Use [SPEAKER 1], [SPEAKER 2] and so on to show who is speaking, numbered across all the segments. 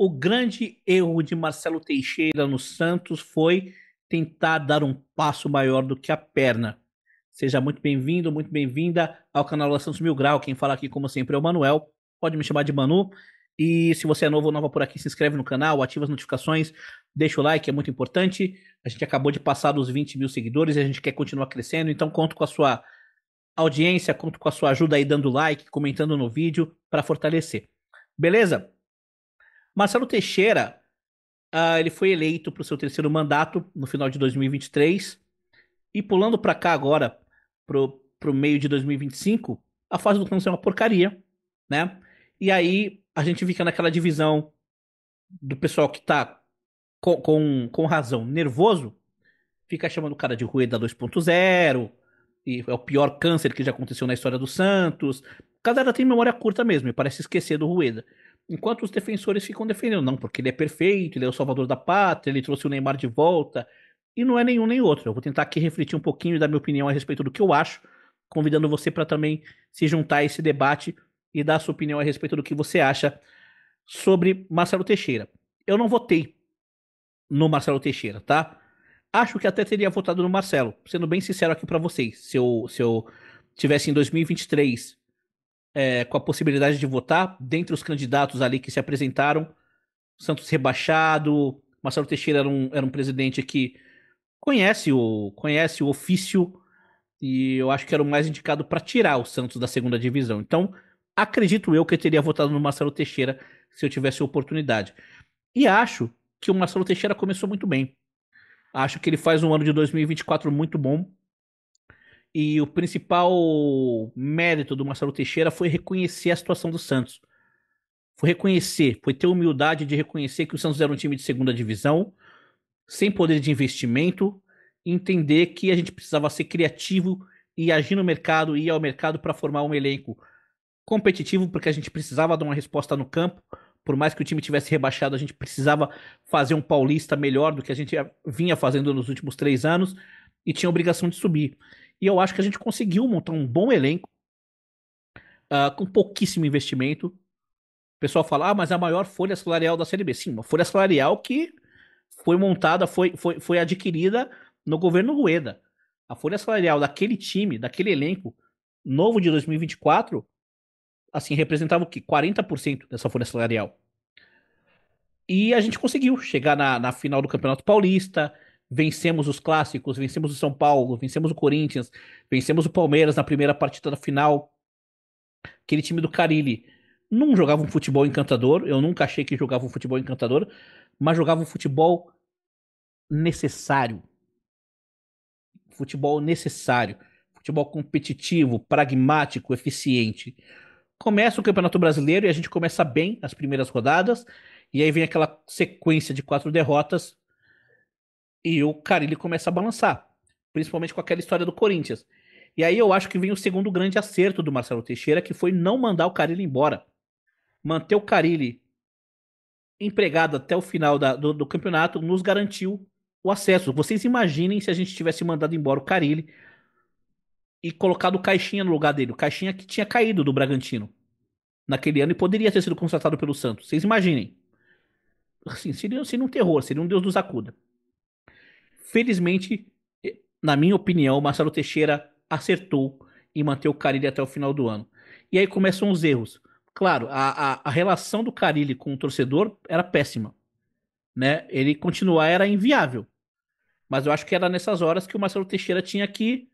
[SPEAKER 1] O grande erro de Marcelo Teixeira no Santos foi tentar dar um passo maior do que a perna. Seja muito bem-vindo, muito bem-vinda ao canal da Santos Mil Grau. Quem fala aqui, como sempre, é o Manuel. Pode me chamar de Manu. E se você é novo ou nova por aqui, se inscreve no canal, ativa as notificações, deixa o like, é muito importante. A gente acabou de passar dos 20 mil seguidores e a gente quer continuar crescendo, então conto com a sua audiência, conto com a sua ajuda aí dando like, comentando no vídeo para fortalecer. Beleza? Marcelo Teixeira, ele foi eleito para o seu terceiro mandato no final de 2023 e pulando para cá agora, pro meio de 2025, a fase do Santos é uma porcaria, né? E aí a gente fica naquela divisão do pessoal que tá com razão nervoso, fica chamando o cara de Rueda 2.0, e é o pior câncer que já aconteceu na história do Santos. A galera tem memória curta mesmo e parece esquecer do Rueda. Enquanto os defensores ficam defendendo, não, porque ele é perfeito, ele é o salvador da pátria, ele trouxe o Neymar de volta. E não é nenhum nem outro. Eu vou tentar aqui refletir um pouquinho e dar minha opinião a respeito do que eu acho, convidando você para também se juntar a esse debate e dar a sua opinião a respeito do que você acha sobre Marcelo Teixeira. Eu não votei no Marcelo Teixeira, tá? Acho que até teria votado no Marcelo, sendo bem sincero aqui pra vocês. Se eu tivesse em 2023 com a possibilidade de votar, dentre os candidatos ali que se apresentaram, Santos rebaixado, Marcelo Teixeira era um presidente que conhece o ofício e eu acho que era o mais indicado para tirar o Santos da segunda divisão. Então, acredito eu que eu teria votado no Marcelo Teixeira se eu tivesse a oportunidade. E acho que o Marcelo Teixeira começou muito bem. Acho que ele faz um ano de 2024 muito bom. E o principal mérito do Marcelo Teixeira foi reconhecer a situação do Santos. Foi reconhecer, foi ter humildade de reconhecer que o Santos era um time de segunda divisão, sem poder de investimento, entender que a gente precisava ser criativo e agir no mercado, ir ao mercado para formar um elenco competitivo, porque a gente precisava dar uma resposta no campo. Por mais que o time tivesse rebaixado, a gente precisava fazer um paulista melhor do que a gente vinha fazendo nos últimos 3 anos e tinha a obrigação de subir. E eu acho que a gente conseguiu montar um bom elenco, com pouquíssimo investimento. O pessoal fala, mas a maior folha salarial da Série B. Sim, uma folha salarial que foi montada, foi adquirida no governo Rueda. A folha salarial daquele time, daquele elenco novo de 2024, assim, representava o quê? 40% dessa folha salarial. E a gente conseguiu chegar na final do Campeonato Paulista, vencemos os clássicos, vencemos o São Paulo, vencemos o Corinthians, vencemos o Palmeiras na primeira partida da final. Aquele time do Carille não jogava um futebol encantador, eu nunca achei que jogava um futebol encantador, mas jogava um futebol necessário. Futebol necessário. Futebol competitivo, pragmático, eficiente. Começa o Campeonato Brasileiro e a gente começa bem as primeiras rodadas, e aí vem aquela sequência de 4 derrotas e o Carille começa a balançar, principalmente com aquela história do Corinthians. E aí eu acho que vem o segundo grande acerto do Marcelo Teixeira, que foi não mandar o Carille embora. Manter o Carille empregado até o final do campeonato nos garantiu o acesso. Vocês imaginem se a gente tivesse mandado embora o Carille e colocado o Caixinha no lugar dele. O Caixinha que tinha caído do Bragantino naquele ano e poderia ter sido contratado pelo Santos. Vocês imaginem. Assim, seria um terror, seria um Deus nos acuda. Felizmente, na minha opinião, o Marcelo Teixeira acertou em manter o Carille até o final do ano. E aí começam os erros. Claro, a relação do Carille com o torcedor era péssima, né? Ele continuar era inviável. Mas eu acho que era nessas horas que o Marcelo Teixeira tinha que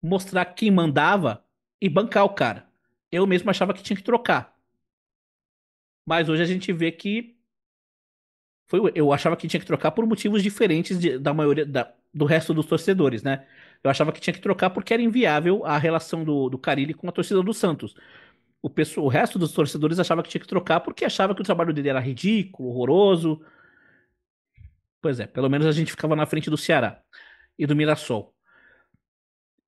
[SPEAKER 1] mostrar quem mandava e bancar o cara. Eu mesmo achava que tinha que trocar. Mas hoje a gente vê que eu achava que tinha que trocar por motivos diferentes da maioria do resto dos torcedores, né? Eu achava que tinha que trocar porque era inviável a relação do Carille com a torcida do Santos. O resto dos torcedores achava que tinha que trocar porque achava que o trabalho dele era ridículo, horroroso. Pois é, pelo menos a gente ficava na frente do Ceará e do Mirassol.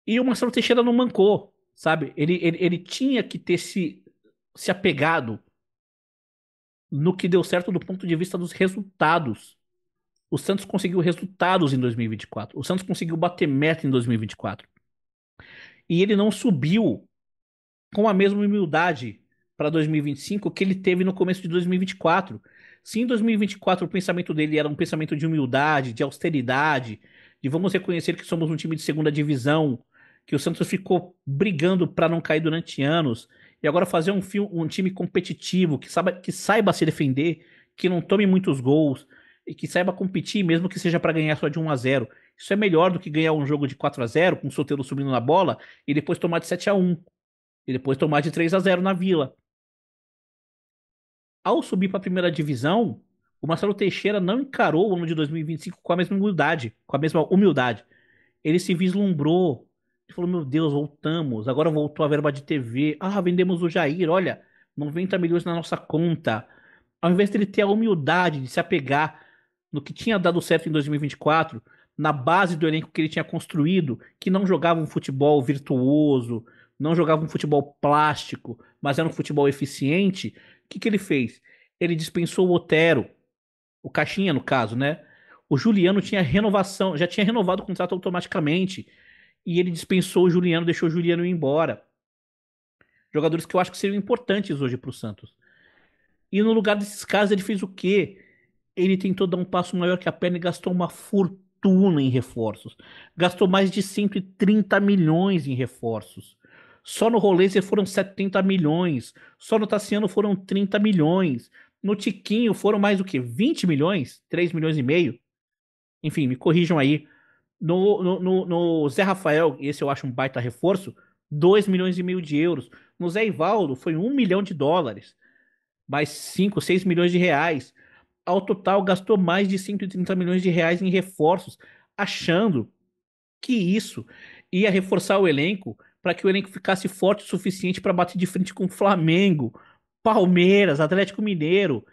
[SPEAKER 1] E o Marcelo Teixeira não mancou, sabe? Ele tinha que ter se apegado no que deu certo do ponto de vista dos resultados. O Santos conseguiu resultados em 2024. O Santos conseguiu bater meta em 2024. E ele não subiu com a mesma humildade para 2025 que ele teve no começo de 2024. Se em 2024 o pensamento dele era um pensamento de humildade, de austeridade, de vamos reconhecer que somos um time de segunda divisão, que o Santos ficou brigando para não cair durante anos, e agora fazer um time competitivo, que saiba se defender, que não tome muitos gols, e que saiba competir, mesmo que seja para ganhar só de 1-0. Isso é melhor do que ganhar um jogo de 4-0 com o Soteldo subindo na bola e depois tomar de 7-1 e depois tomar de 3-0 na Vila. Ao subir para a primeira divisão, o Marcelo Teixeira não encarou o ano de 2025 com a mesma humildade, com a mesma humildade. Ele se vislumbrou. Ele falou: Meu Deus, voltamos. Agora voltou a verba de TV. Ah, vendemos o Jair. Olha, 90 milhões na nossa conta. Ao invés dele ter a humildade de se apegar no que tinha dado certo em 2024, na base do elenco que ele tinha construído, que não jogava um futebol virtuoso, não jogava um futebol plástico, mas era um futebol eficiente, o que ele fez? Ele dispensou o Otero, o Caixinha no caso, né? O Juliano tinha renovação, já tinha renovado o contrato automaticamente, e ele dispensou o Juliano, deixou o Juliano ir embora. Jogadores que eu acho que seriam importantes hoje para o Santos. E no lugar desses caras, ele fez o quê? Ele tentou dar um passo maior que a perna e gastou uma fortuna em reforços. Gastou mais de 130 milhões em reforços. Só no Rolêzer foram 70 milhões. Só no Tassiano foram 30 milhões. No Tiquinho foram mais do que 20 milhões? 3 milhões e meio? Enfim, me corrijam aí. No Zé Rafael, esse eu acho um baita reforço, 2 milhões e meio de euros. No Zé Ivaldo foi 1 milhão de dólares. Mais 5, 6 milhões de reais. Ao total, gastou mais de 130 milhões de reais em reforços, achando que isso ia reforçar o elenco para que o elenco ficasse forte o suficiente para bater de frente com Flamengo, Palmeiras, Atlético Mineiro.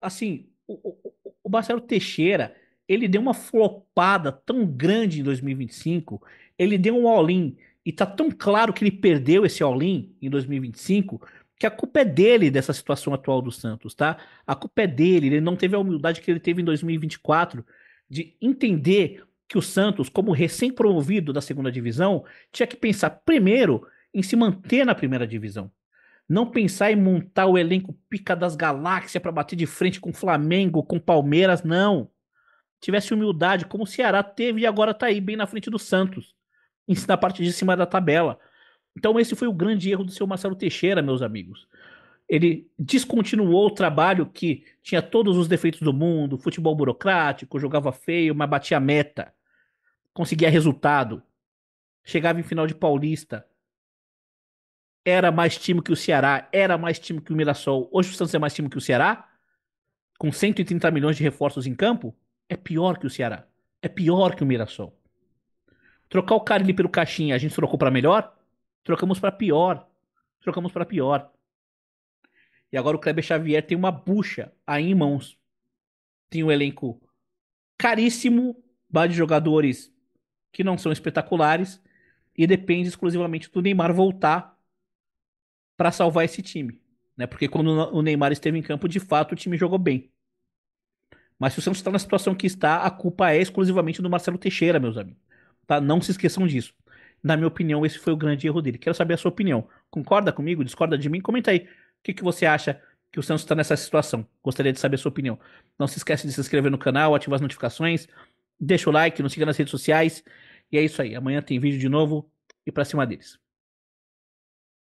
[SPEAKER 1] Assim, o Marcelo Teixeira, ele deu uma flopada tão grande em 2025, ele deu um all-in, e tá tão claro que ele perdeu esse all-in em 2025, que a culpa é dele dessa situação atual do Santos, tá? A culpa é dele, ele não teve a humildade que ele teve em 2024 de entender que o Santos, como recém-promovido da segunda divisão, tinha que pensar primeiro em se manter na primeira divisão. Não pensar em montar o elenco pica das galáxias para bater de frente com Flamengo, com Palmeiras, não. Tivesse humildade, como o Ceará teve e agora tá aí bem na frente do Santos, na parte de cima da tabela. Então esse foi o grande erro do seu Marcelo Teixeira, meus amigos. Ele descontinuou o trabalho que tinha todos os defeitos do mundo, futebol burocrático, jogava feio, mas batia meta, conseguia resultado, chegava em final de Paulista, era mais time que o Ceará, era mais time que o Mirassol. Hoje o Santos é mais time que o Ceará, com 130 milhões de reforços em campo, é pior que o Ceará. É pior que o Mirassol. Trocar o Carille pelo Caixinha, a gente trocou para melhor? Trocamos para pior. Trocamos para pior. E agora o Kleber Xavier tem uma bucha aí em mãos. Tem um elenco caríssimo, de jogadores que não são espetaculares e depende exclusivamente do Neymar voltar para salvar esse time, né? Porque quando o Neymar esteve em campo, de fato o time jogou bem. Mas se o Santos está na situação que está, a culpa é exclusivamente do Marcelo Teixeira, meus amigos. Tá? Não se esqueçam disso. Na minha opinião, esse foi o grande erro dele. Quero saber a sua opinião. Concorda comigo? Discorda de mim? Comenta aí. O que você acha que o Santos está nessa situação? Gostaria de saber a sua opinião. Não se esqueça de se inscrever no canal, ativar as notificações, deixa o like, nos siga nas redes sociais. E é isso aí. Amanhã tem vídeo de novo e pra cima deles.